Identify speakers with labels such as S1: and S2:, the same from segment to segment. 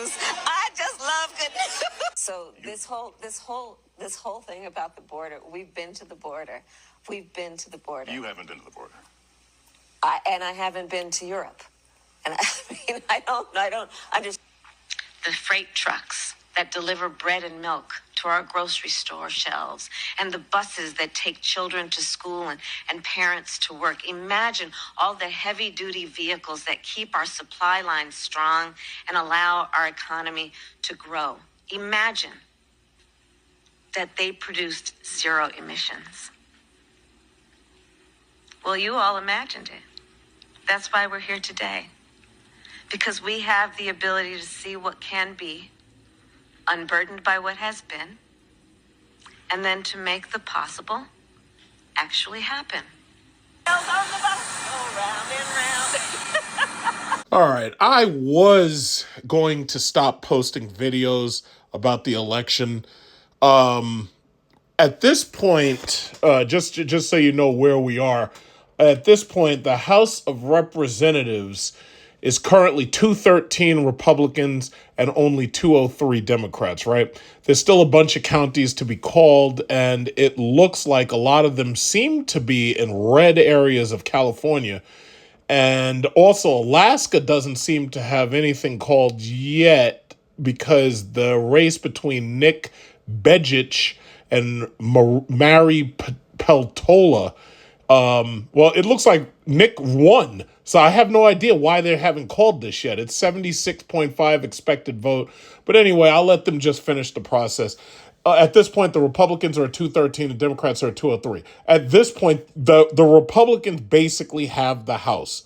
S1: news. I just love good news. So this whole thing about the border, we've been to the border. We've been to the border.
S2: You haven't been to the border.
S1: I haven't been to Europe. And I don't understand. The freight trucks that deliver bread and milk to our grocery store shelves, and the buses that take children to school and parents to work. Imagine all the heavy-duty vehicles that keep our supply lines strong and allow our economy to grow. Imagine that they produced zero emissions. Well, you all imagined it. That's why we're here today. Because we have the ability to see what can be, unburdened by what has been, and then to make the possible actually happen.
S3: All right, I was going to stop posting videos about the election. At this point, just so you know where we are, at this point, the House of Representatives is currently 213 Republicans and only 203 Democrats, right? There's still a bunch of counties to be called, and it looks like a lot of them seem to be in red areas of California. And also Alaska doesn't seem to have anything called yet because the race between Nick Begich and Mary Peltola, well, it looks like Nick won. So I have no idea why they haven't called this yet. It's 76.5 expected vote. But anyway, I'll let them just finish the process. At this point, the Republicans are at 213 and Democrats are at 203. At this point, the Republicans basically have the House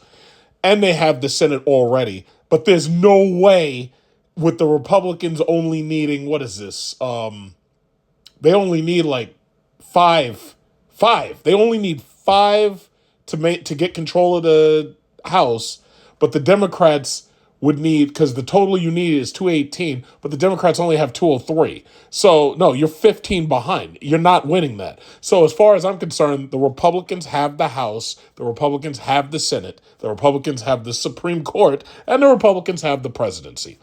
S3: and they have the Senate already. But there's no way with the Republicans only needing, what is this? They only need like five. They only need 5 to get control of the House, but the Democrats would need, because the total you need is 218, but the Democrats only have 203. So no, you're 15 behind. You're not winning that. So as far as I'm concerned, the Republicans have the House, the Republicans have the Senate, the Republicans have the Supreme Court, and the Republicans have the presidency.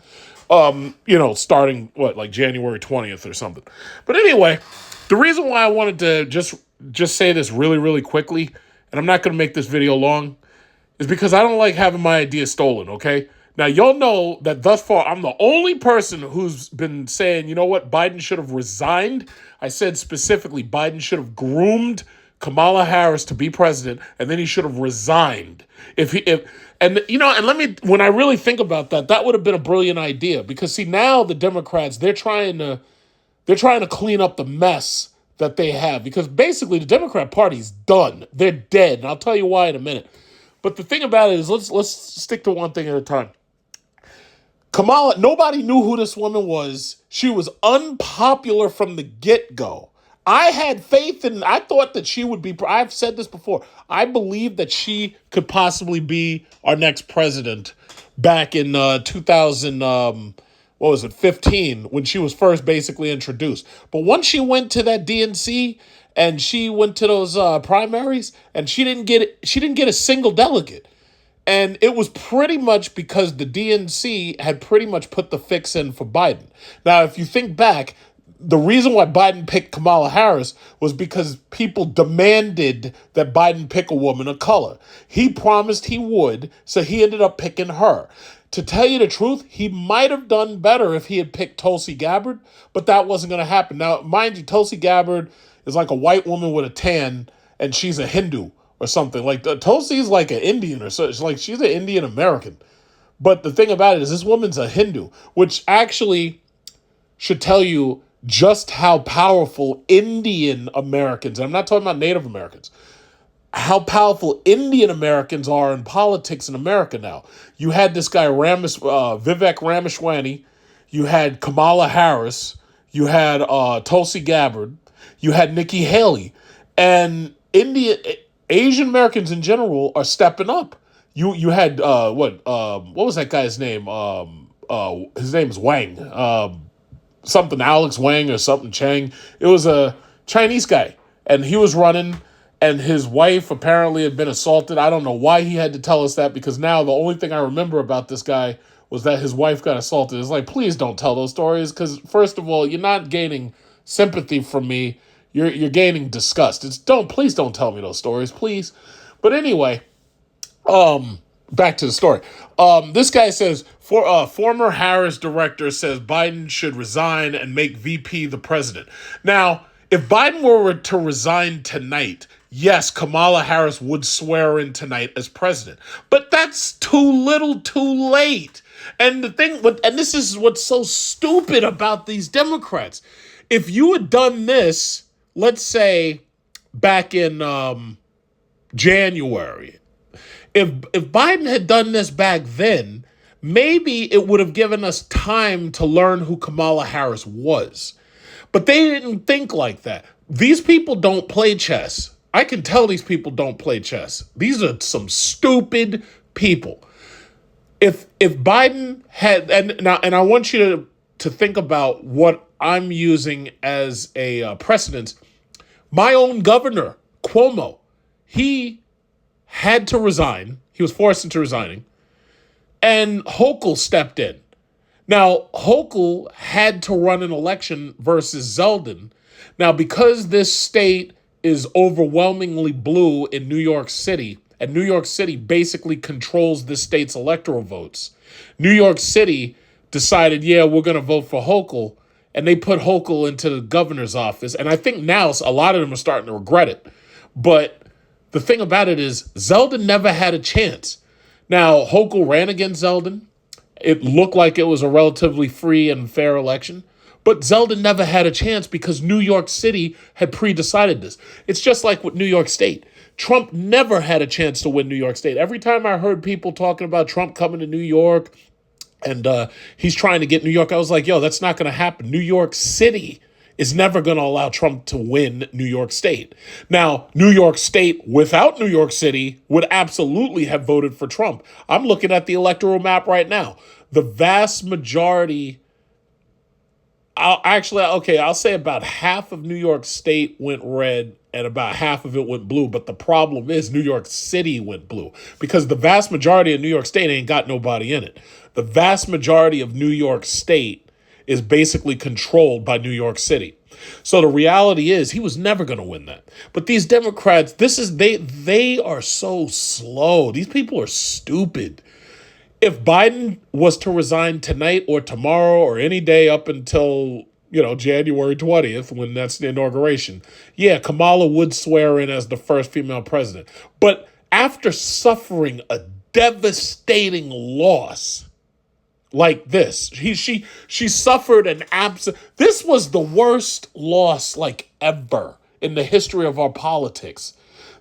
S3: Starting like January 20th or something. But anyway, the reason why I wanted to just say this really, really quickly, and I'm not going to make this video long, is because I don't like having my ideas stolen, okay? Now, y'all know that thus far, I'm the only person who's been saying, you know what, Biden should have resigned. I said specifically, Biden should have groomed Kamala Harris to be president, and then he should have resigned. When I really think about that, that would have been a brilliant idea. Because see, now the Democrats, they're trying to clean up the mess that they have. Because basically the Democrat Party's done. They're dead. And I'll tell you why in a minute. But the thing about it is, let's stick to one thing at a time. Kamala, nobody knew who this woman was. She was unpopular from the get-go. I had faith in, I thought that she would be, I've said this before, I believed that she could possibly be our next president back in 2015, when she was first basically introduced. But once she went to that DNC and she went to those primaries, and she didn't get a single delegate. And it was pretty much because the DNC had pretty much put the fix in for Biden. Now, if you think back, the reason why Biden picked Kamala Harris was because people demanded that Biden pick a woman of color. He promised he would, so he ended up picking her. To tell you the truth, he might have done better if he had picked Tulsi Gabbard, but that wasn't going to happen. Now, mind you, Tulsi Gabbard is like a white woman with a tan, and she's a Hindu or something. Like, Tulsi's like an Indian or so. It's like she's an Indian American. But the thing about it is this woman's a Hindu, which actually should tell you just how powerful Indian Americans, and I'm not talking about Native Americans, how powerful Indian Americans are in politics in America now. You had this guy, Vivek Ramaswamy. You had Kamala Harris. You had Tulsi Gabbard. You had Nikki Haley. And Asian Americans in general are stepping up. You had, what was that guy's name? His name is Wang. Something Alex Wang or something Chang. It was a Chinese guy. And he was running. and his wife apparently had been assaulted. I don't know why he had to tell us that, because now the only thing I remember about this guy was that his wife got assaulted. It's like, please don't tell those stories, because first of all, you're not gaining sympathy from me. You're gaining disgust. Please don't tell me those stories, please. But anyway, back to the story. This guy says, former Harris director says Biden should resign and make VP the president. Now, if Biden were to resign tonight, yes, Kamala Harris would swear in tonight as president. But that's too little too late. And this is what's so stupid about these Democrats. If you had done this, let's say back in January, if Biden had done this back then, maybe it would have given us time to learn who Kamala Harris was. But they didn't think like that. These people don't play chess. I can tell these people don't play chess. These are some stupid people. If Biden had, and I want you to think about what I'm using as a precedent. My own governor, Cuomo, he had to resign. He was forced into resigning. And Hochul stepped in. Now, Hochul had to run an election versus Zeldin. Now, because this state is overwhelmingly blue in New York City, and New York City basically controls this state's electoral votes, New York City decided, yeah, we're going to vote for Hochul, and they put Hochul into the governor's office. And I think now a lot of them are starting to regret it. But the thing about it is Zeldin never had a chance. Now, Hochul ran against Zeldin. It looked like it was a relatively free and fair election. But Zeldin never had a chance because New York City had pre-decided this. It's just like with New York State. Trump never had a chance to win New York State. Every time I heard people talking about Trump coming to New York and he's trying to get New York, I was like, yo, that's not going to happen. New York City is never going to allow Trump to win New York State. Now, New York State without New York City would absolutely have voted for Trump. I'm looking at the electoral map right now. The vast majority, I'll say about half of New York State went red and about half of it went blue. But the problem is New York City went blue because the vast majority of New York State ain't got nobody in it. The vast majority of New York State is basically controlled by New York City. So the reality is he was never going to win that. But these Democrats, they are so slow. These people are stupid. If Biden was to resign tonight or tomorrow or any day up until, January 20th, when that's the inauguration, yeah, Kamala would swear in as the first female president. But after suffering a devastating loss like this, she suffered an this was the worst loss ever in the history of our politics.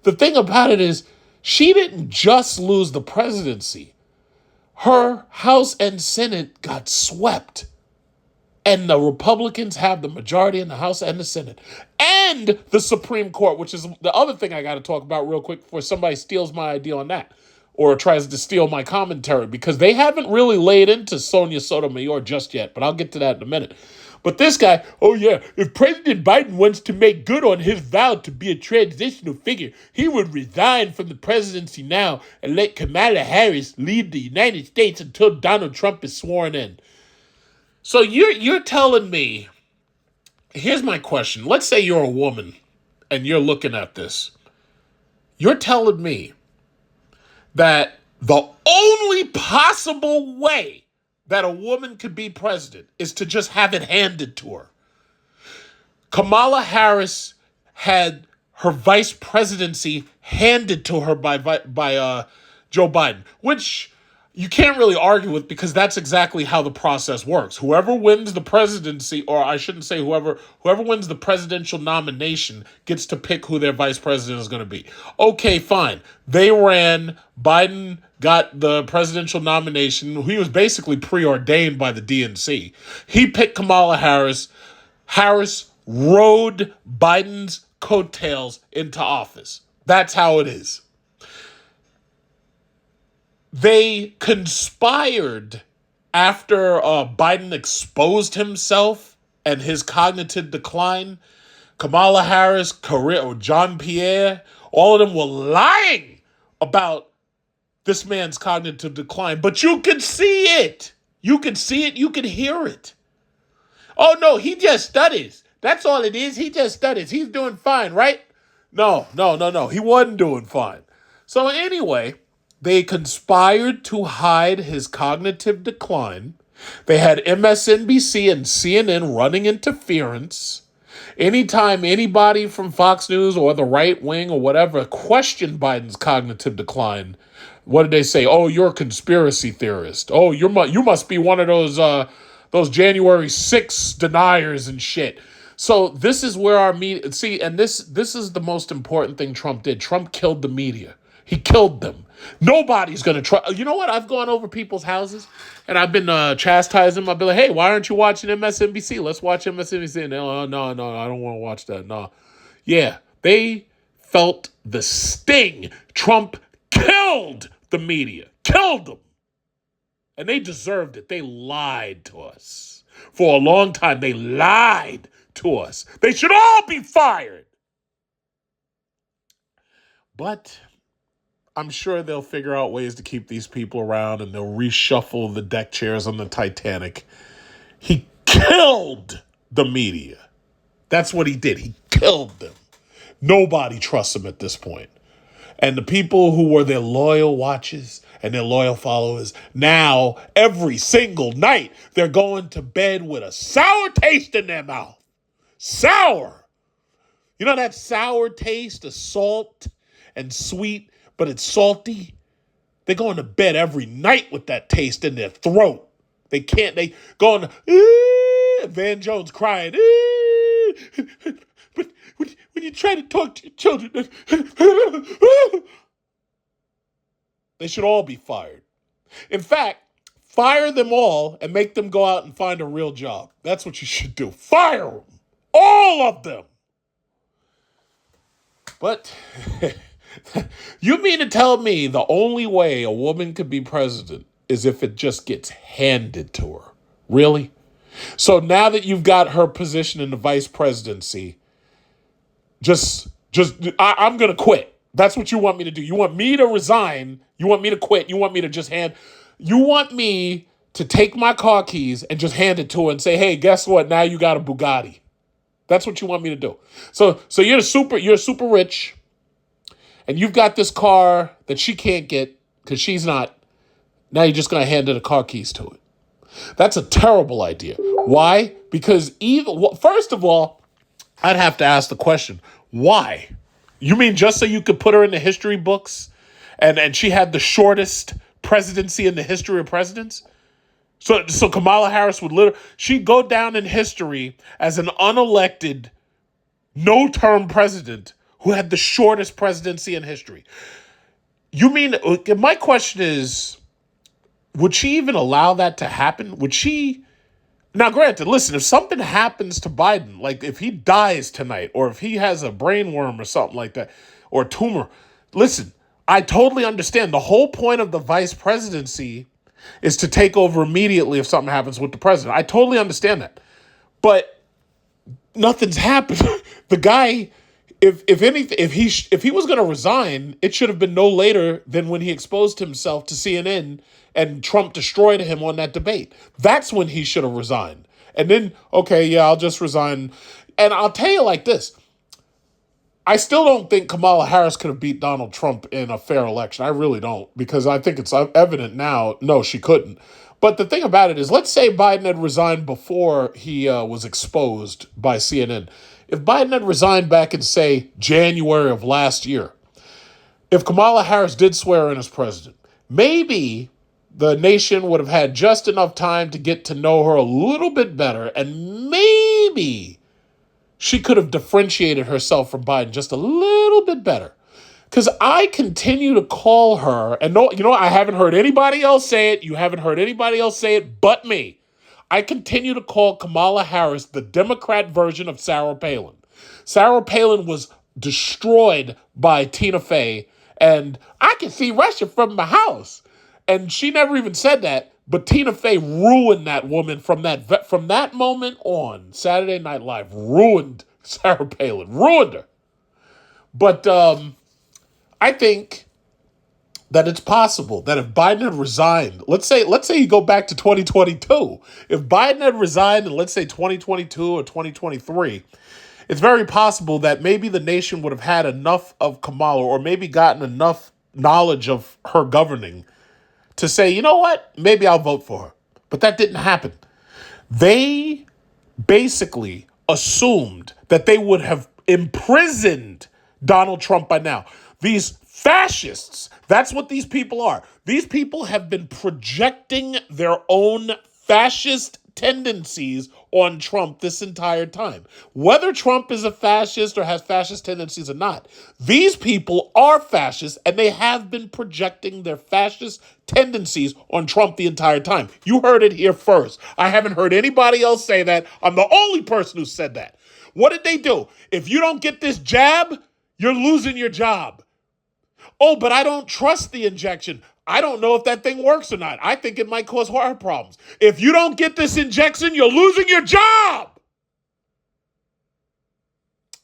S3: The thing about it is she didn't just lose the presidency. Her House and Senate got swept. And the Republicans have the majority in the House and the Senate. And the Supreme Court, which is the other thing I got to talk about real quick before somebody steals my idea on that or tries to steal my commentary, because they haven't really laid into Sonia Sotomayor just yet, but I'll get to that in a minute. But this guy, oh yeah, if President Biden wants to make good on his vow to be a transitional figure, he would resign from the presidency now and let Kamala Harris lead the United States until Donald Trump is sworn in. So you're telling me, here's my question. Let's say you're a woman and you're looking at this. You're telling me that the only possible way that a woman could be president is to just have it handed to her. Kamala Harris had her vice presidency handed to her by Joe Biden, which you can't really argue with because that's exactly how the process works. Whoever wins the presidency, or I shouldn't say whoever wins the presidential nomination gets to pick who their vice president is going to be. Okay, fine. They ran. Biden got the presidential nomination. He was basically preordained by the DNC. He picked Kamala Harris. Harris rode Biden's coattails into office. That's how it is. They conspired after Biden exposed himself and his cognitive decline. Kamala Harris, John Pierre, All of them were lying about this man's cognitive decline, but you could see it. You could see it. You could hear it. Oh, no, he just studies. That's all it is. He just studies. He's doing fine, right? No. He wasn't doing fine. So anyway, they conspired to hide his cognitive decline. They had MSNBC and CNN running interference. Anytime anybody from Fox News or the right wing or whatever questioned Biden's cognitive decline, what did they say? Oh, you're a conspiracy theorist. Oh, you must be one of those January 6 deniers and shit. So this is where our media, see, and this is the most important thing Trump did. Trump killed the media. He killed them. Nobody's going to try. You know what? I've gone over people's houses and I've been chastising them. I've been like, hey, why aren't you watching MSNBC? Let's watch MSNBC. And they're like, no, I don't want to watch that. No. Yeah, they felt the sting. Trump killed the media. Killed them. And they deserved it. They lied to us. For a long time, they lied to us. They should all be fired. But I'm sure they'll figure out ways to keep these people around and they'll reshuffle the deck chairs on the Titanic. He killed the media. That's what he did. He killed them. Nobody trusts him at this point. And the people who were their loyal watchers and their loyal followers, now every single night they're going to bed with a sour taste in their mouth. Sour. You know that sour taste of salt and sweet, but it's salty? They're going to bed every night with that taste in their throat. They going Van Jones crying. But when you try to talk to your children, they should all be fired. In fact, fire them all and make them go out and find a real job. That's what you should do. Fire them. All of them. But you mean to tell me the only way a woman could be president is if it just gets handed to her? Really? So now that you've got her position in the vice presidency, I'm going to quit. That's what you want me to do. You want me to resign. You want me to quit. You want me to you want me to take my car keys and just hand it to her and say, hey, guess what? Now you got a Bugatti. That's what you want me to do. So you're super rich and you've got this car that she can't get because she's not. Now you're just going to hand her the car keys to it. That's a terrible idea. Why? Because first of all, I'd have to ask the question, why? You mean just so you could put her in the history books and she had the shortest presidency in the history of presidents? So Kamala Harris she'd go down in history as an unelected, no-term president who had the shortest presidency in history. You mean, my question is, would she even allow that to happen? Would she? Now, granted, listen, if something happens to Biden, like if he dies tonight or if he has a brain worm or something like that, or a tumor, listen, I totally understand. The whole point of the vice presidency is to take over immediately if something happens with the president. I totally understand that. But nothing's happened. The guy, if he was going to resign, it should have been no later than when he exposed himself to CNN and Trump destroyed him on that debate. That's when he should have resigned. And then, okay, yeah, I'll just resign. And I'll tell you like this. I still don't think Kamala Harris could have beat Donald Trump in a fair election. I really don't, because I think it's evident now, no, she couldn't. But the thing about it is, let's say Biden had resigned before he was exposed by CNN. If Biden had resigned back in, say, January of last year, if Kamala Harris did swear in as president, maybe the nation would have had just enough time to get to know her a little bit better, and maybe she could have differentiated herself from Biden just a little bit better. Because I continue to call her, and no, I haven't heard anybody else say it. You haven't heard anybody else say it but me. I continue to call Kamala Harris the Democrat version of Sarah Palin. Sarah Palin was destroyed by Tina Fey, and I can see Russia from my house. And she never even said that, but Tina Fey ruined that woman from that moment on. Saturday Night Live ruined Sarah Palin, ruined her. But I think that it's possible that if Biden had resigned, let's say you go back to 2022, if Biden had resigned in, let's say, 2022 or 2023, it's very possible that maybe the nation would have had enough of Kamala, or maybe gotten enough knowledge of her governing to say, you know what, maybe I'll vote for her. But that didn't happen. They basically assumed that they would have imprisoned Donald Trump by now. These fascists, that's what these people are. These people have been projecting their own fascist tendencies on Trump this entire time. Whether Trump is a fascist or has fascist tendencies or not, these people are fascists, and they have been projecting their fascist tendencies on Trump the entire time. You heard it here first. I haven't heard anybody else say that. I'm the only person who said that. What did they do? If you don't get this jab, you're losing your job. Oh, but I don't trust the injection. I don't know if that thing works or not. I think it might cause heart problems. If you don't get this injection, you're losing your job.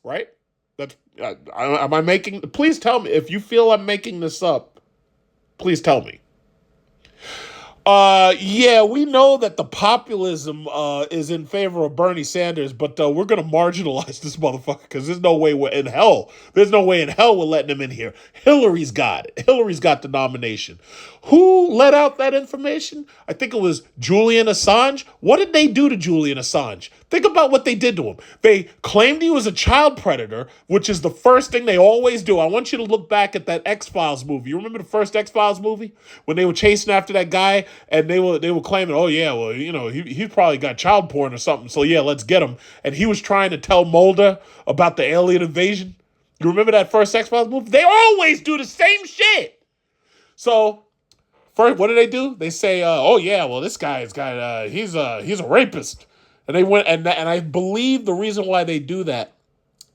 S3: Right? That's am I making? Please tell me if you feel I'm making this up. Please tell me. Yeah, we know that the populism is in favor of Bernie Sanders, but we're gonna marginalize this motherfucker because there's no way we're in hell. There's no way in hell we're letting him in here. Hillary's got it. Hillary's got the nomination. Who let out that information? I think it was Julian Assange. What did they do to Julian Assange? Think about what they did to him. They claimed he was a child predator, which is the first thing they always do. I want you to look back at that X-Files movie. You remember the first X-Files movie? When they were chasing after that guy and they were claiming, oh yeah, well, you know, he probably got child porn or something, so yeah, let's get him. And he was trying to tell Mulder about the alien invasion. You remember that first X-Files movie? They always do the same shit. So first, what do? They say, oh yeah, well, this guy's got he's a rapist. And they went and I believe the reason why they do that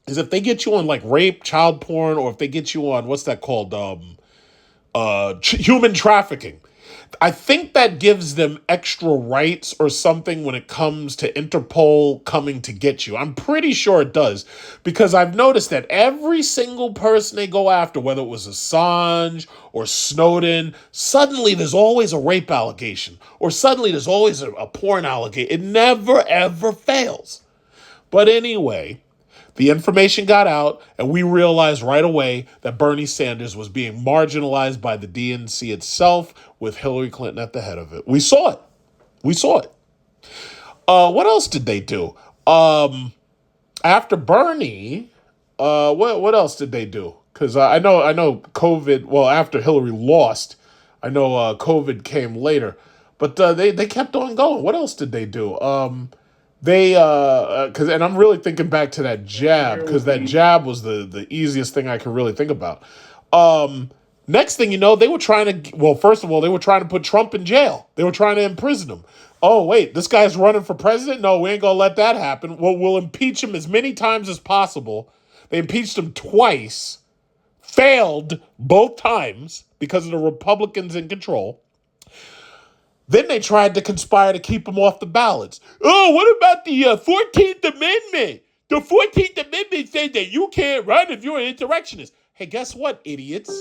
S3: is if they get you on like rape, child porn, or if they get you on what's that called, human trafficking. I think that gives them extra rights or something when it comes to Interpol coming to get you. I'm pretty sure it does, because I've noticed that every single person they go after, whether it was Assange or Snowden, suddenly there's always a rape allegation, or suddenly there's always a porn allegation. It never, ever fails. But anyway, the information got out, and we realized right away that Bernie Sanders was being marginalized by the DNC itself, with Hillary Clinton at the head of it. We saw it. What else did they do? After Bernie, what else did they do? Because I know COVID. Well, after Hillary lost, I know COVID came later, but they kept on going. What else did they do? And I'm really thinking back to that jab, because that jab was the easiest thing I could really think about. Next thing you know, they were trying to, well, first of all, they were trying to put Trump in jail. They were trying to imprison him. Oh, wait, this guy's running for president? No, we ain't gonna let that happen. Well, we'll impeach him as many times as possible. They impeached him twice, failed both times because of the Republicans in control. Then they tried to conspire to keep him off the ballots. Oh, what about the 14th Amendment? The 14th Amendment said that you can't run if you're an insurrectionist. Hey, guess what, idiots?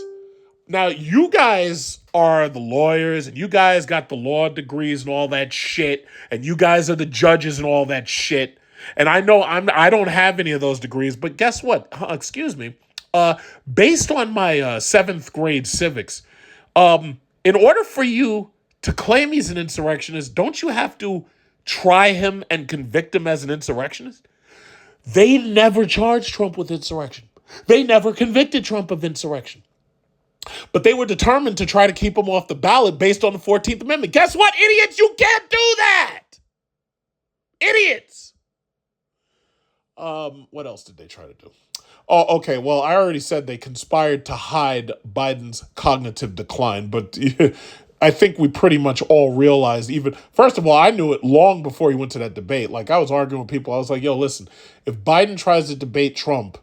S3: Now, you guys are the lawyers, and you guys got the law degrees and all that shit, and you guys are the judges and all that shit. And I know I don't have any of those degrees, but guess what? Excuse me. Based on my seventh grade civics, in order for you to claim he's an insurrectionist, don't you have to try him and convict him as an insurrectionist? They never charged Trump with insurrection. They never convicted Trump of insurrection. But they were determined to try to keep him off the ballot based on the 14th Amendment. Guess what, idiots? You can't do that! Idiots! What else did they try to do? Oh, okay, well, I already said they conspired to hide Biden's cognitive decline, but I think we pretty much all realized, even, first of all, I knew it long before he went to that debate. Like, I was arguing with people. I was like, yo, listen, if Biden tries to debate Trump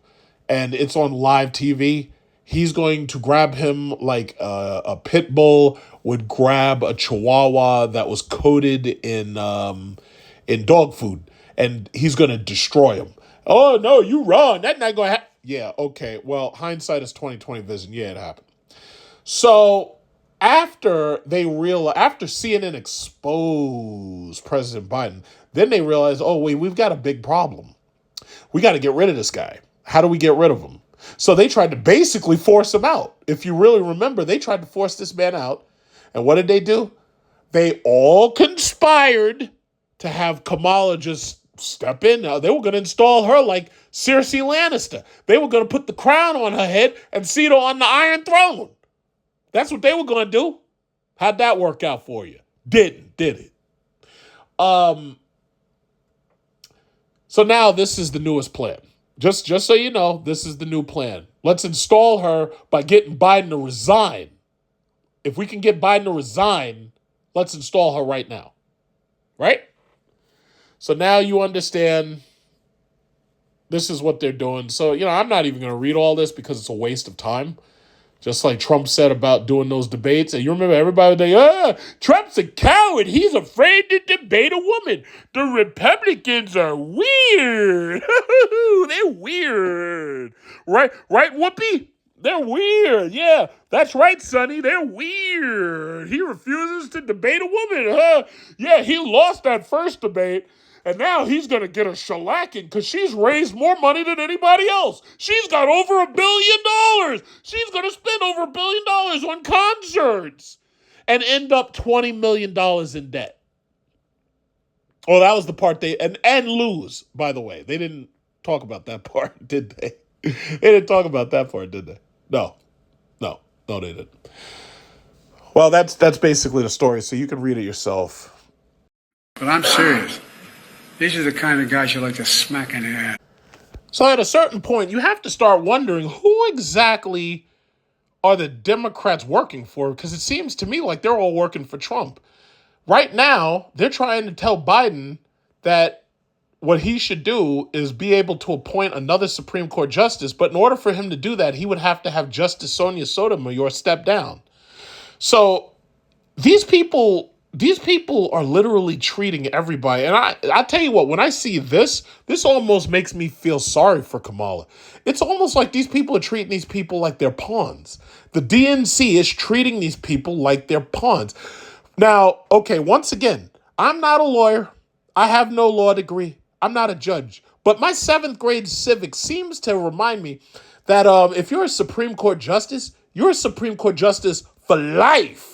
S3: and it's on live TV, he's going to grab him like a pit bull would grab a chihuahua that was coated in dog food, and he's going to destroy him. Oh, no, you wrong. That's not going to happen. Yeah, okay. Well, hindsight is 2020 vision. Yeah, it happened. So after CNN exposed President Biden, then they realized, oh wait, we've got a big problem. We got to get rid of this guy. How do we get rid of him? So they tried to basically force him out. If you really remember, they tried to force this man out. And what did they do? They all conspired to have Kamala just step in. Now, they were going to install her like Cersei Lannister. They were going to put the crown on her head and seat her on the Iron Throne. That's what they were going to do. How'd that work out for you? Didn't, did it? So now this is the newest plan. Just so you know, this is the new plan. Let's install her by getting Biden to resign. If we can get Biden to resign, let's install her right now. Right? So now you understand this is what they're doing. So, I'm not even going to read all this because it's a waste of time. Just like Trump said about doing those debates. And you remember everybody would say, Trump's a coward. He's afraid to debate a woman. The Republicans are weird. They're weird. Right, Whoopi? They're weird. Yeah, that's right, Sonny. They're weird. He refuses to debate a woman. Yeah, he lost that first debate. And now he's going to get a shellacking because she's raised more money than anybody else. She's got over $1 billion. She's going to spend over $1 billion on concerts and end up $20 million in debt. Oh, that was the part and lose, by the way. They didn't talk about that part, did they? They didn't talk about that part, did they? No, they didn't. Well, that's basically the story, so you can read it yourself.
S2: But I'm serious. These are the kind of guys you like to smack in the ass.
S3: So at a certain point, you have to start wondering who exactly are the Democrats working for? Because it seems to me like they're all working for Trump. Right now, they're trying to tell Biden that what he should do is be able to appoint another Supreme Court justice. But in order for him to do that, he would have to have Justice Sonia Sotomayor step down. So these people are literally treating everybody. And I tell you what, when I see this almost makes me feel sorry for Kamala. It's almost like these people are treating these people like they're pawns. The DNC is treating these people like they're pawns. Now, okay, once again, I'm not a lawyer. I have no law degree. I'm not a judge. But my 7th grade civics seems to remind me that if you're a Supreme Court justice, you're a Supreme Court justice for life.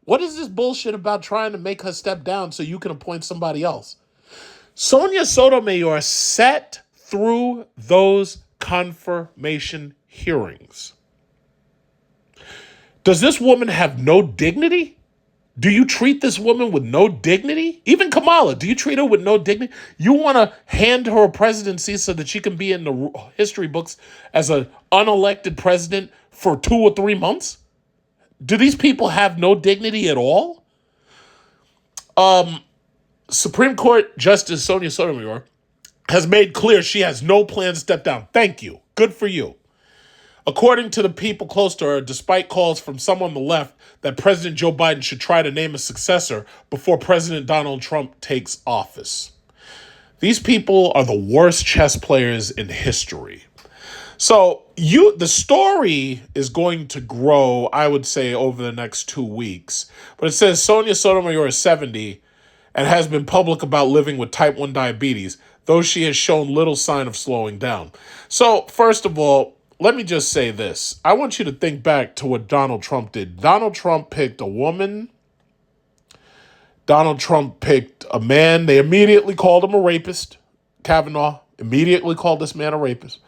S3: What is this bullshit about trying to make her step down so you can appoint somebody else? Sonia Sotomayor sat through those confirmation hearings. Does this woman have no dignity? Do you treat this woman with no dignity? Even Kamala, do you treat her with no dignity? You want to hand her a presidency so that she can be in the history books as an unelected president for 2 or 3 months? Do these people have no dignity at all? Supreme Court Justice Sonia Sotomayor has made clear she has no plan to step down. Thank you. Good for you. According to the people close to her, despite calls from some on the left that President Joe Biden should try to name a successor before President Donald Trump takes office. These people are the worst chess players in history. So the story is going to grow, I would say, over the next 2 weeks. But it says Sonia Sotomayor is 70 and has been public about living with type 1 diabetes, though she has shown little sign of slowing down. So, first of all, let me just say this. I want you to think back to what Donald Trump did. Donald Trump picked a woman. Donald Trump picked a man. They immediately called him a rapist. Kavanaugh immediately called this man a rapist.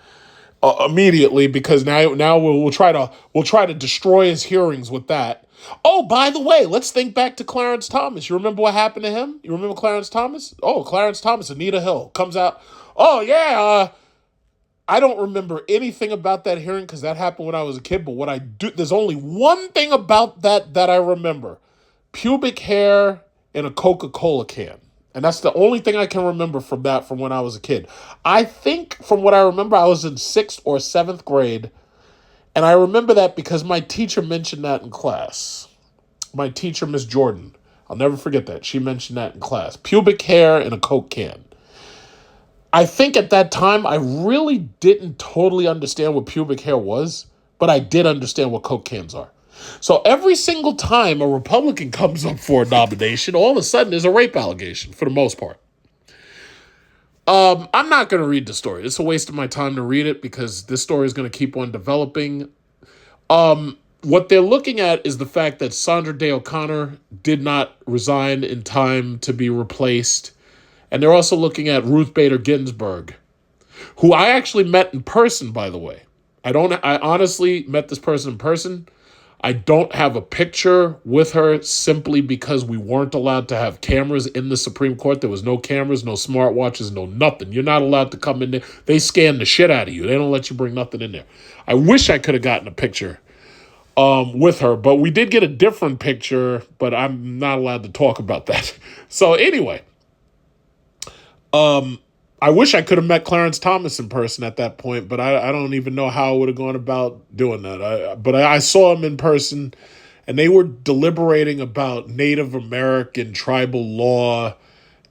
S3: Immediately, because now we'll try to destroy his hearings with that. Oh, by the way, let's think back to Clarence Thomas. You remember what happened to him? You remember Clarence Thomas? Oh, Clarence Thomas, Anita Hill comes out. Oh yeah, I don't remember anything about that hearing because that happened when I was a kid. But what I do, there's only one thing about that I remember: pubic hair in a Coca-Cola can. And that's the only thing I can remember from when I was a kid. I think from what I remember, I was in 6th or 7th grade. And I remember that because my teacher mentioned that in class. My teacher, Miss Jordan. I'll never forget that. She mentioned that in class. Pubic hair in a Coke can. I think at that time, I really didn't totally understand what pubic hair was, but I did understand what Coke cans are. So every single time a Republican comes up for a nomination, all of a sudden there's a rape allegation for the most part. I'm not going to read the story. It's a waste of my time to read it because this story is going to keep on developing. What they're looking at is the fact that Sandra Day O'Connor did not resign in time to be replaced. And they're also looking at Ruth Bader Ginsburg, who I actually met in person, by the way. I honestly met this person in person. I don't have a picture with her simply because we weren't allowed to have cameras in the Supreme Court. There was no cameras, no smartwatches, no nothing. You're not allowed to come in there. They scan the shit out of you. They don't let you bring nothing in there. I wish I could have gotten a picture with her, but we did get a different picture, but I'm not allowed to talk about that. So anyway, I wish I could have met Clarence Thomas in person at that point, but I don't even know how I would have gone about doing that. But I saw him in person, and they were deliberating about Native American tribal law,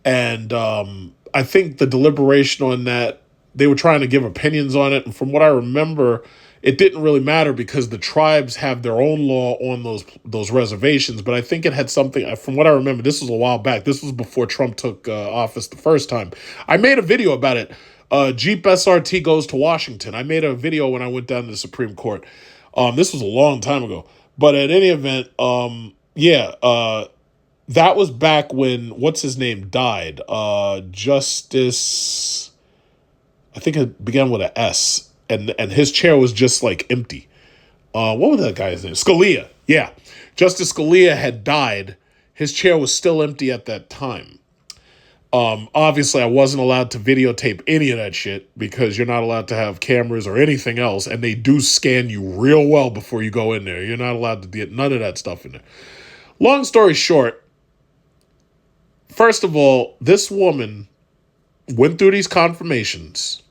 S3: and I think the deliberation on that, they were trying to give opinions on it, and from what I remember, it didn't really matter because the tribes have their own law on those reservations. But I think it had something, from what I remember, this was a while back. This was before Trump took office the first time. I made a video about it. Jeep SRT goes to Washington. I made a video when I went down to the Supreme Court. This was a long time ago. But at any event, that was back when, what's his name, died. Justice, I think it began with an S. And his chair was just like empty. What was that guy's name? Scalia. Yeah. Justice Scalia had died. His chair was still empty at that time. Obviously, I wasn't allowed to videotape any of that shit because you're not allowed to have cameras or anything else. And they do scan you real well before you go in there. You're not allowed to get none of that stuff in there. Long story short, first of all, this woman went through these confirmations.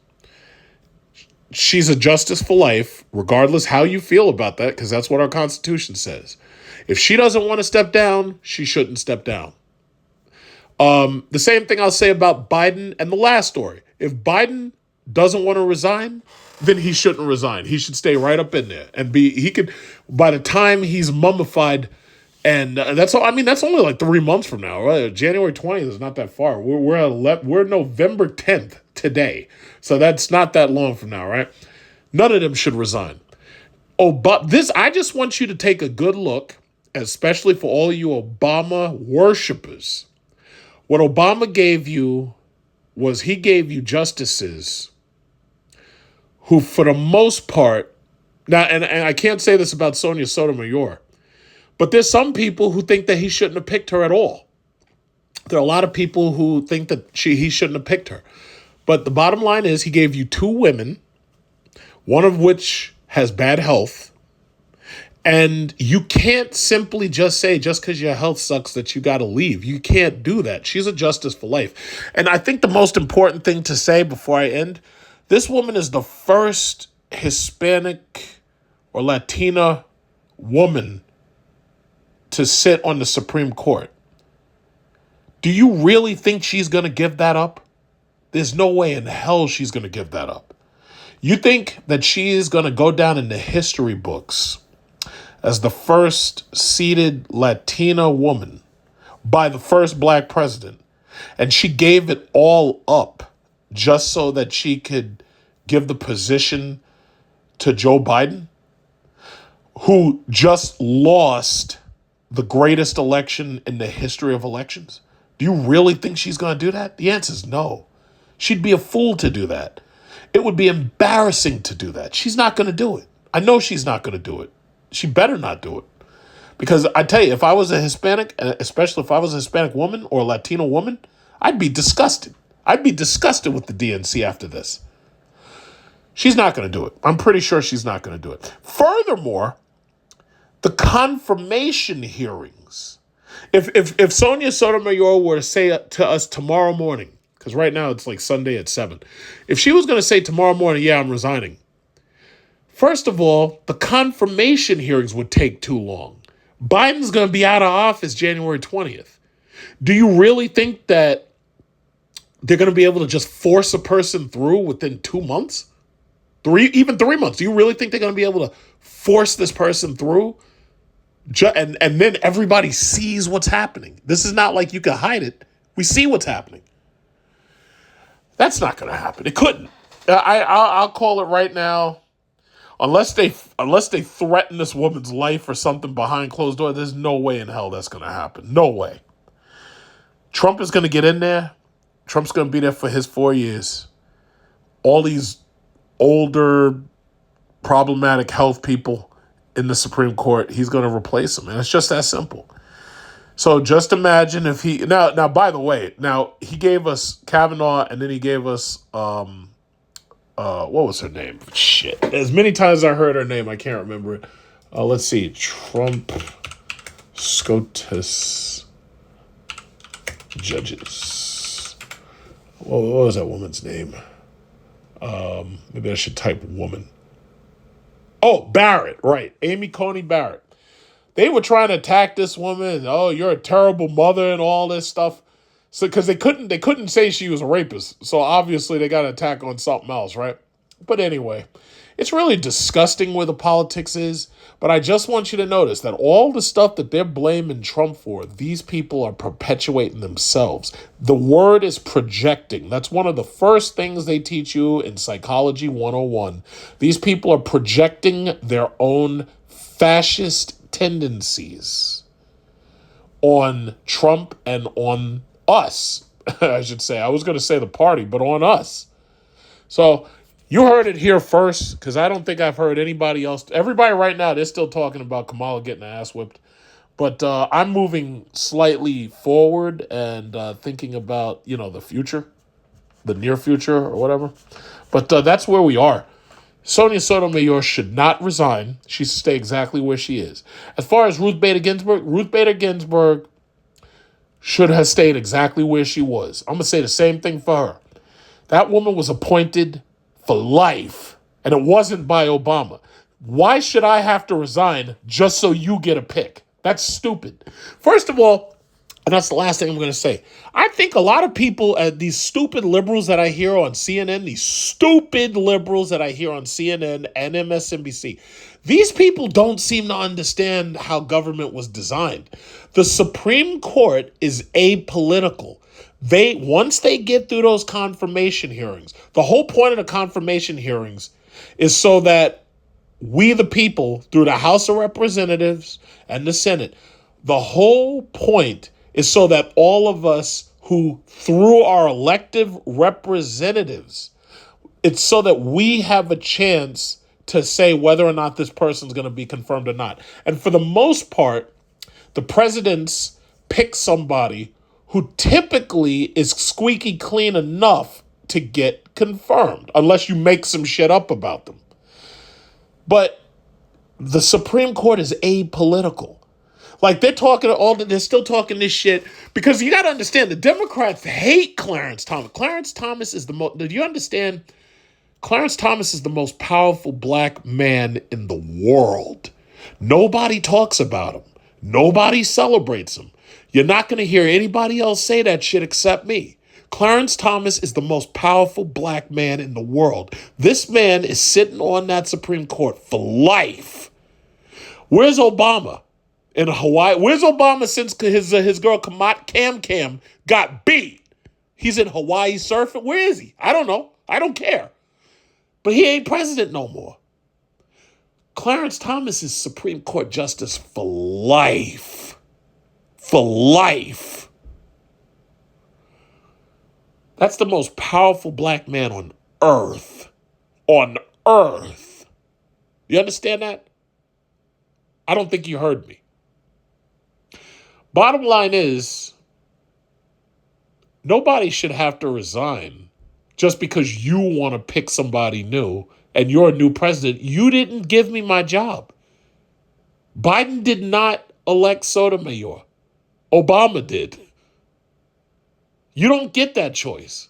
S3: She's a justice for life, regardless how you feel about that, because that's what our Constitution says. If she doesn't want to step down, she shouldn't step down. The same thing I'll say about Biden and the last story. If Biden doesn't want to resign, then he shouldn't resign. He should stay right up in there and by the time he's mummified, and that's all. I mean, that's only like 3 months from now, right? January 20th is not that far. We're November 10th today. So that's not that long from now, right? None of them should resign. Oh, but I just want you to take a good look, especially for all you Obama worshipers. What Obama gave you was he gave you justices who, for the most part, now, and I can't say this about Sonia Sotomayor, but there's some people who think that he shouldn't have picked her at all. There are a lot of people who think that he shouldn't have picked her. But the bottom line is he gave you two women, one of which has bad health. And you can't simply just say, just because your health sucks, that you got to leave. You can't do that. She's a justice for life. And I think the most important thing to say before I end, this woman is the first Hispanic or Latina woman to sit on the Supreme Court. Do you really think she's going to give that up? There's no way in hell she's going to give that up. You think that she is going to go down in the history books as the first seated Latina woman by the first black president, and she gave it all up just so that she could give the position to Joe Biden, who just lost the greatest election in the history of elections? Do you really think she's going to do that? The answer is no. She'd be a fool to do that. It would be embarrassing to do that. She's not going to do it. I know she's not going to do it. She better not do it. Because I tell you, if I was a Hispanic, especially if I was a Hispanic woman or a Latino woman, I'd be disgusted. I'd be disgusted with the DNC after this. She's not going to do it. I'm pretty sure she's not going to do it. Furthermore, the confirmation hearings. If Sonia Sotomayor were to say to us tomorrow morning, because right now it's like Sunday at 7. If she was going to say tomorrow morning, yeah, I'm resigning. First of all, the confirmation hearings would take too long. Biden's going to be out of office January 20th. Do you really think that they're going to be able to just force a person through within 2 months? Even 3 months. Do you really think they're going to be able to force this person through? And then everybody sees what's happening. This is not like you can hide it. We see what's happening. That's not going to happen. It couldn't. I'll call it right now. Unless they threaten this woman's life or something behind closed doors, there's no way in hell that's going to happen. No way. Trump is going to get in there. Trump's going to be there for his 4 years. All these older, problematic health people in the Supreme Court, he's going to replace them. And it's just that simple. So just imagine if he... Now, by the way, he gave us Kavanaugh, and then he gave us... what was her name? Shit. As many times as I heard her name, I can't remember it. Let's see. Trump SCOTUS judges. What was that woman's name? Maybe I should type woman. Oh, Barrett. Right. Amy Coney Barrett. They were trying to attack this woman. Oh, you're a terrible mother and all this stuff. So, because they couldn't say she was a rapist. So obviously they got to attack on something else, right? But anyway, it's really disgusting where the politics is. But I just want you to notice that all the stuff that they're blaming Trump for, these people are perpetuating themselves. The word is projecting. That's one of the first things they teach you in Psychology 101. These people are projecting their own fascist tendencies on Trump and on us. I should say. I was going to say the party, but on us. So you heard it here first, because I don't think I've heard anybody else. Everybody right now, they're still talking about Kamala getting her ass whipped. But I'm moving slightly forward and thinking about, the future, the near future or whatever. But that's where we are. Sonia Sotomayor should not resign. She should stay exactly where she is. As far as Ruth Bader Ginsburg should have stayed exactly where she was. I'm going to say the same thing for her. That woman was appointed for life, and it wasn't by Obama. Why should I have to resign just so you get a pick? That's stupid. First of all, and that's the last thing I'm going to say, I think a lot of people, these stupid liberals that I hear on CNN, and MSNBC, these people don't seem to understand how government was designed. The Supreme Court is apolitical. Once they get through those confirmation hearings, the whole point of the confirmation hearings is so that we, the people, through the House of Representatives and the Senate, the whole point is so that all of us who, through our elective representatives, it's so that we have a chance to say whether or not this person's going to be confirmed or not. And for the most part, the presidents pick somebody who typically is squeaky clean enough to get confirmed, unless you make some shit up about them. But the Supreme Court is apolitical. Like, they're still talking this shit, because you got to understand, the Democrats hate Clarence Thomas. Clarence Thomas is do you understand? Clarence Thomas is the most powerful black man in the world. Nobody talks about him. Nobody celebrates him. You're not going to hear anybody else say that shit except me. Clarence Thomas is the most powerful black man in the world. This man is sitting on that Supreme Court for life. Where's Obama? In Hawaii? Where's Obama since his girl Cam got beat? He's in Hawaii surfing? Where is he? I don't know. I don't care. But he ain't president no more. Clarence Thomas is Supreme Court justice for life. For life. That's the most powerful black man on earth. On earth. You understand that? I don't think you heard me. Bottom line is, nobody should have to resign just because you want to pick somebody new and you're a new president. You didn't give me my job. Biden did not elect Sotomayor. Obama did. You don't get that choice.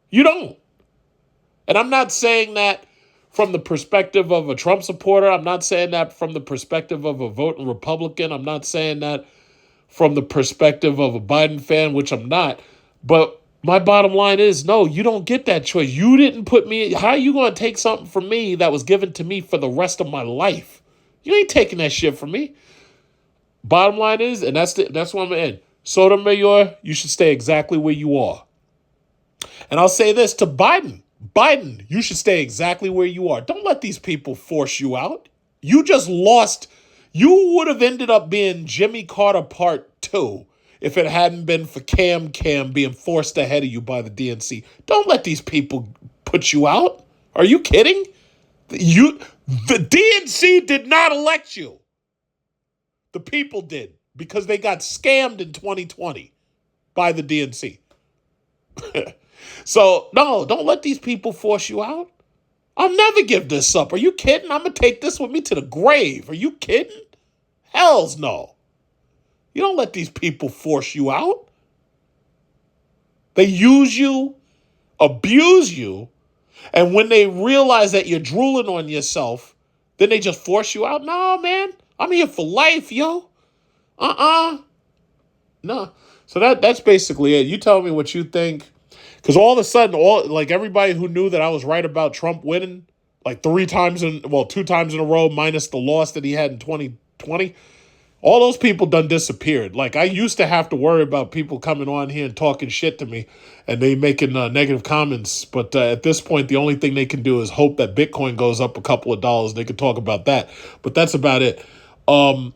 S3: You don't. And I'm not saying that from the perspective of a Trump supporter. I'm not saying that from the perspective of a voting Republican. I'm not saying that from the perspective of a Biden fan, which I'm not. But My bottom line is, no, you don't get that choice. You didn't put me. How are you going to take something from me that was given to me for the rest of my life? You ain't taking that shit from me. Bottom line is, and that's where I'm going to end. Sotomayor, you should stay exactly where you are. And I'll say this to Biden. Biden, you should stay exactly where you are. Don't let these people force you out. You just lost. You would have ended up being Jimmy Carter Part 2 if it hadn't been for Cam being forced ahead of you by the DNC. Don't let these people put you out. Are you kidding? The DNC did not elect you. The people did, because they got scammed in 2020 by the DNC. So, no, don't let these people force you out. I'll never give this up. Are you kidding? I'm going to take this with me to the grave. Are you kidding? Hells no. You don't let these people force you out. They use you, abuse you, and when they realize that you're drooling on yourself, then they just force you out. No, man, I'm here for life, yo. No. So that's basically it. You tell me what you think. Because all of a sudden, everybody who knew that I was right about Trump winning, 2 times in a row, minus the loss that he had in 2020, all those people done disappeared. I used to have to worry about people coming on here and talking shit to me, and they making negative comments. But at this point, the only thing they can do is hope that Bitcoin goes up a couple of dollars. They can talk about that. But that's about it. All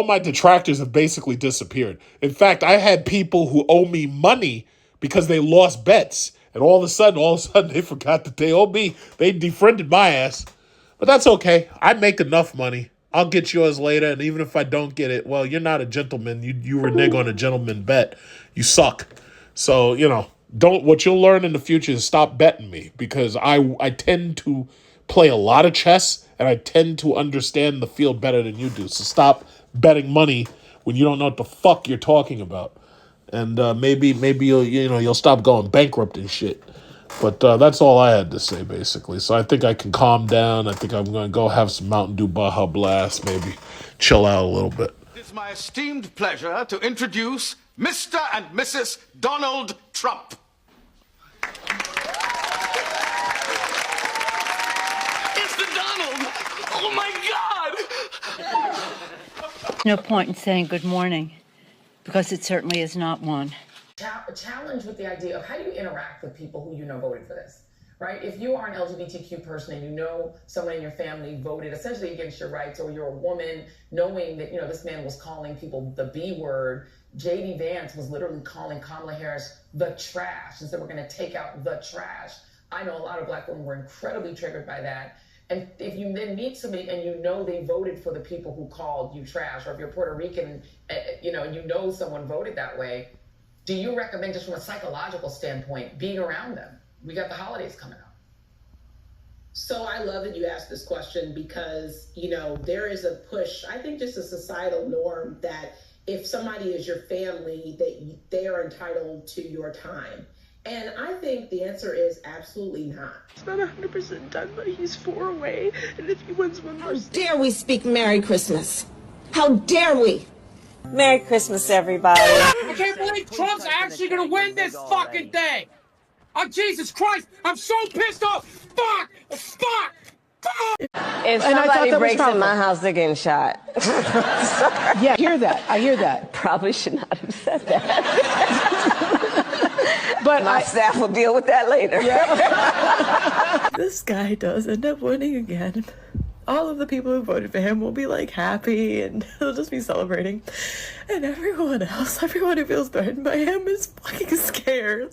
S3: my detractors have basically disappeared. In fact, I had people who owe me money because they lost bets. And all of a sudden, they forgot that they owe me. They defriended my ass. But that's okay. I make enough money. I'll get yours later. And even if I don't get it, well, you're not a gentleman. You renege on a gentleman bet. You suck. So, what you'll learn in the future is stop betting me, because I tend to play a lot of chess, and I tend to understand the field better than you do. So stop betting money when you don't know what the fuck you're talking about. And maybe you'll stop going bankrupt and shit. But that's all I had to say, basically. So I think I can calm down. I think I'm going to go have some Mountain Dew Baja Blast, maybe chill out a little bit.
S4: It's my esteemed pleasure to introduce Mr. and Mrs. Donald Trump. It's the Donald! Oh my God!
S5: No point in saying good morning, because it certainly is not one.
S6: A challenge with the idea of how do you interact with people who voted for this, right? If you are an LGBTQ person and you know someone in your family voted essentially against your rights, or you're a woman knowing that, this man was calling people the B word. J.D. Vance was literally calling Kamala Harris the trash and said, we're going to take out the trash. I know a lot of Black women were incredibly triggered by that. And if you then meet somebody and they voted for the people who called you trash, or if you're Puerto Rican, and someone voted that way, do you recommend, just from a psychological standpoint, being around them? We got the holidays coming up.
S7: So I love that you asked this question, because, there is a push, I think just a societal norm, that if somebody is your family, that they are entitled to your time. And I think the answer is absolutely not.
S8: It's not 100% done, but he's 4 away. And if he wins one more...
S9: How dare we speak Merry Christmas? How dare we?
S10: Merry Christmas, everybody.
S11: I can't believe Trump's actually going to win this fucking thing. Oh, Jesus Christ. I'm so pissed off. Fuck.
S10: If somebody breaks in my house, they're getting shot.
S9: Yeah, I hear that.
S10: Probably should not have said that. But my staff will deal with that later.
S8: Yeah. This guy does end up winning again. All of the people who voted for him will be happy, and they'll just be celebrating. And everyone who feels threatened by him is fucking scared.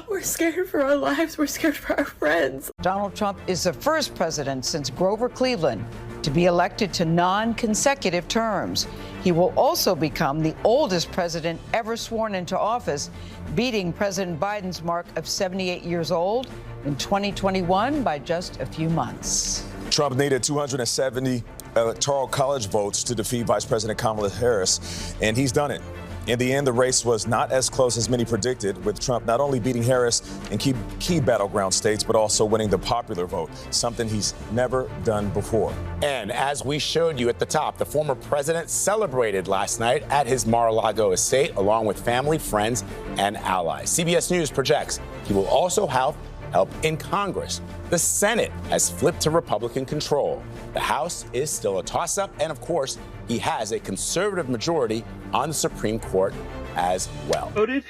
S8: We're scared for our lives. We're scared for our friends.
S12: Donald Trump is the first president since Grover Cleveland to be elected to non-consecutive terms. He will also become the oldest president ever sworn into office, beating President Biden's mark of 78 years old in 2021 by just a few months.
S13: Trump needed 270 electoral college votes to defeat Vice President Kamala Harris, and he's done it. In the end, the race was not as close as many predicted, with Trump not only beating Harris in key battleground states, but also winning the popular vote, something he's never done before.
S14: And as we showed you at the top, the former president celebrated last night at his Mar-a-Lago estate, along with family, friends, and allies. CBS News projects he will also have help in Congress. The Senate has flipped to Republican control. The House is still a toss-up, and of course, he has a conservative majority on the Supreme Court as well.
S15: Voted,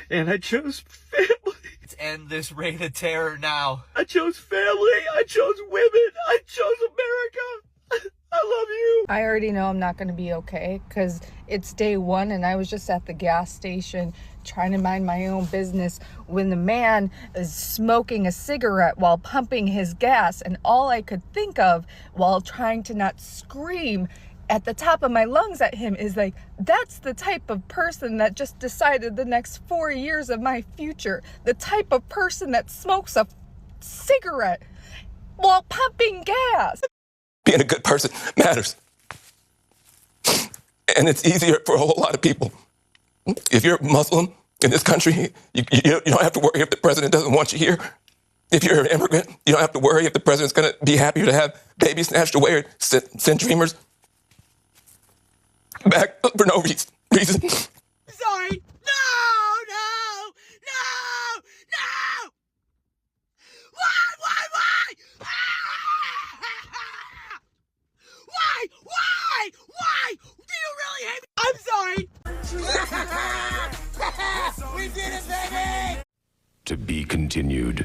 S15: and I chose family. Let's end this reign of terror now. I chose family. I chose women. I chose America. I love you.
S16: I already know I'm not going to be okay because it's day one and I was just at the gas station trying to mind my own business when the man is smoking a cigarette while pumping his gas, and all I could think of while trying to not scream at the top of my lungs at him is like, that's the type of person that just decided the next 4 years of my future. The type of person that smokes a cigarette while pumping gas.
S17: Being a good person matters. And it's easier for a whole lot of people. If you're Muslim in this country, you don't have to worry if the president doesn't want you here. If you're an immigrant, you don't have to worry if the president's going to be happier to have babies snatched away or send dreamers back for no reason.
S11: Sorry. No! Why? Why? Do you really hate me? I'm sorry. We did it, baby!
S18: To be continued.